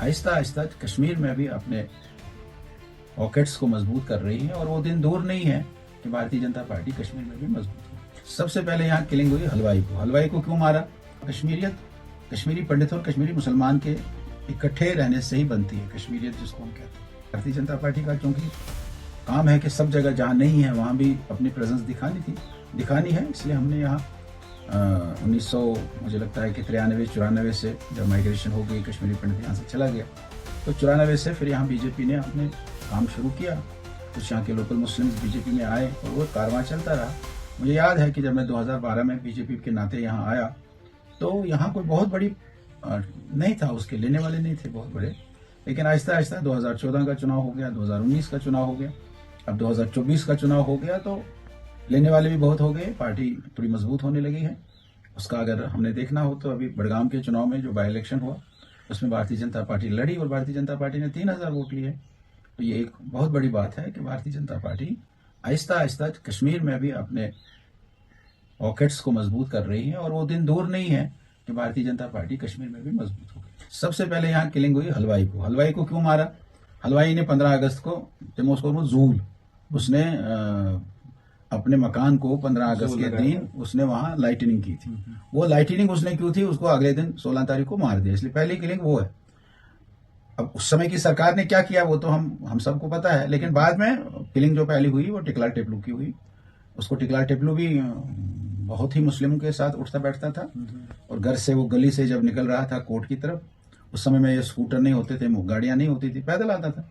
आहिस्ता आहिस्ता कश्मीर में भी अपने पॉकेट्स को मजबूत कर रही है और वो दिन दूर नहीं है कि भारतीय जनता पार्टी कश्मीर में भी मजबूत हो। सबसे पहले यहाँ किलिंग हुई हलवाई को। हलवाई को क्यों मारा? कश्मीरियत, कश्मीरी पंडित और कश्मीरी मुसलमान के इकट्ठे रहने से ही बनती है कश्मीरियत, जिसको हम कहते हैं। भारतीय जनता पार्टी का क्योंकि काम है कि सब जगह जहाँ नहीं है वहाँ भी अपनी प्रेजेंस दिखानी है, इसलिए हमने यहाँ 1900 मुझे लगता है कि 93-94 से जब माइग्रेशन हो गई, कश्मीरी पंडित यहाँ से चला गया, तो 94 से फिर यहाँ बीजेपी ने अपने काम शुरू किया। कुछ यहाँ के लोकल मुस्लिम्स बीजेपी में आए और वो कारवां चलता रहा। मुझे याद है कि जब मैं 2012 में बीजेपी के नाते यहाँ आया तो यहाँ कोई बहुत बड़ी नहीं था, उसके लेने वाले नहीं थे बहुत बड़े, लेकिन आहिस्ता आहिस्ता 2014 का चुनाव हो गया, 2019 का चुनाव हो गया, अब 2024 का चुनाव हो गया, तो लेने वाले भी बहुत हो गए, पार्टी थोड़ी मजबूत होने लगी है। उसका अगर हमने देखना हो तो अभी बड़गाम के चुनाव में जो बाई इलेक्शन हुआ उसमें भारतीय जनता पार्टी लड़ी और भारतीय जनता पार्टी ने 3000 वोट लिए। तो ये एक बहुत बड़ी बात है कि भारतीय जनता पार्टी आहिस्ता आहिस्ता कश्मीर में भी अपने पॉकेट्स को मजबूत कर रही है और वो दिन दूर नहीं है कि भारतीय जनता पार्टी कश्मीर में भी मजबूत होगी। सबसे पहले यहाँ किलिंग हुई हलवाई को। हलवाई को क्यों मारा? हलवाई ने 15 अगस्त को जूल उसने अपने मकान को 15 अगस्त के दिन उसने वहां लाइटनिंग की थी। वो लाइटनिंग उसने क्यों थी, उसको अगले दिन 16 तारीख को मार दिया, इसलिए पहली किलिंग वो है। अब उस समय की सरकार ने क्या किया वो तो हम सबको पता है, लेकिन बाद में किलिंग जो पहली हुई वो टिकला टेपलू की हुई। उसको टिकला टेपलू भी बहुत ही मुस्लिमों के साथ उठता बैठता था और घर से वो गली से जब निकल रहा था कोर्ट की तरफ, उस समय में ये स्कूटर नहीं होते थे, गाड़ियां नहीं होती थी, पैदल आता था,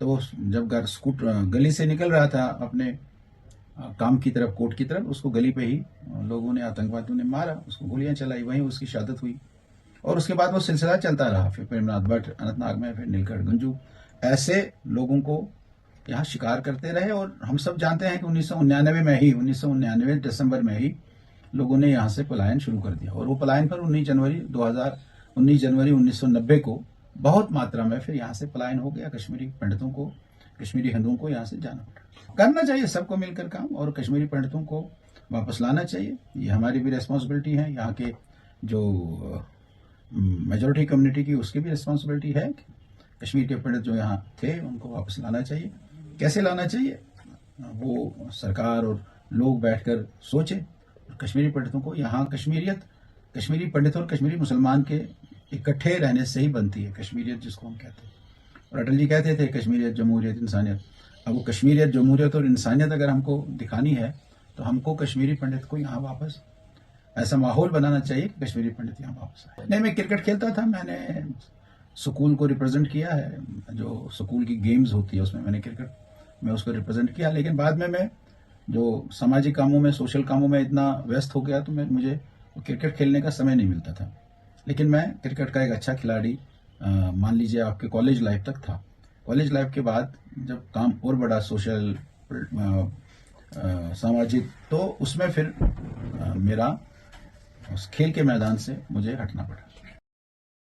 तो वो जब गली से निकल रहा था अपने काम की तरफ, कोर्ट की तरफ, उसको गली पे ही लोगों ने, आतंकवादियों ने मारा, उसको गोलियां चलाई, वहीं उसकी शहादत हुई। और उसके बाद वो सिलसिला चलता रहा, फिर प्रेमनाथ भट्ट अनंतनाग में, फिर नीलकंठ गंजू, ऐसे लोगों को यहाँ शिकार करते रहे। और हम सब जानते हैं कि 1999 दिसंबर में ही लोगों ने यहाँ से पलायन शुरू कर दिया और वो पलायन फिर 19 जनवरी 1990 को बहुत मात्रा में फिर यहाँ से पलायन हो गया। कश्मीरी पंडितों को, कश्मीरी हिंदुओं को यहाँ से जाना पड़ा। करना चाहिए सबको मिलकर काम और कश्मीरी पंडितों को वापस लाना चाहिए, ये हमारी भी रिस्पॉन्सिबिलिटी है। यहाँ के जो मेजोरिटी कम्युनिटी की उसकी भी रिस्पॉन्सिबिलिटी है। कश्मीर के पंडित जो यहाँ थे उनको वापस लाना चाहिए। कैसे लाना चाहिए वो सरकार और लोग बैठकर सोचे। कश्मीरी पंडितों को यहाँ कश्मीरियत, कश्मीरी पंडित और कश्मीरी मुसलमान के इकट्ठे रहने से ही बनती है कश्मीरियत, जिसको हम कहते हैं। और अटल जी कहते थे कश्मीरियत, जमहूरियत, इंसानियत। अब वो कश्मीरियत, जमहूरियत और इंसानियत अगर हमको दिखानी है तो हमको कश्मीरी पंडित को यहाँ वापस ऐसा माहौल बनाना चाहिए कि कश्मीरी पंडित यहाँ वापस आए। नहीं, मैं क्रिकेट खेलता था, मैंने स्कूल को रिप्रेजेंट किया है, जो स्कूल की गेम्स होती है उसमें मैंने क्रिकेट में उसको रिप्रेजेंट किया, लेकिन बाद में मैं जो सामाजिक कामों में, सोशल कामों में इतना व्यस्त हो गया तो मुझे क्रिकेट खेलने का समय नहीं मिलता था। लेकिन मैं क्रिकेट का एक अच्छा खिलाड़ी मान लीजिए आपके कॉलेज लाइफ तक था। कॉलेज लाइफ के बाद जब काम और बड़ा सोशल सामाजिक, तो उसमें फिर मेरा उस खेल के मैदान से मुझे हटना पड़ा।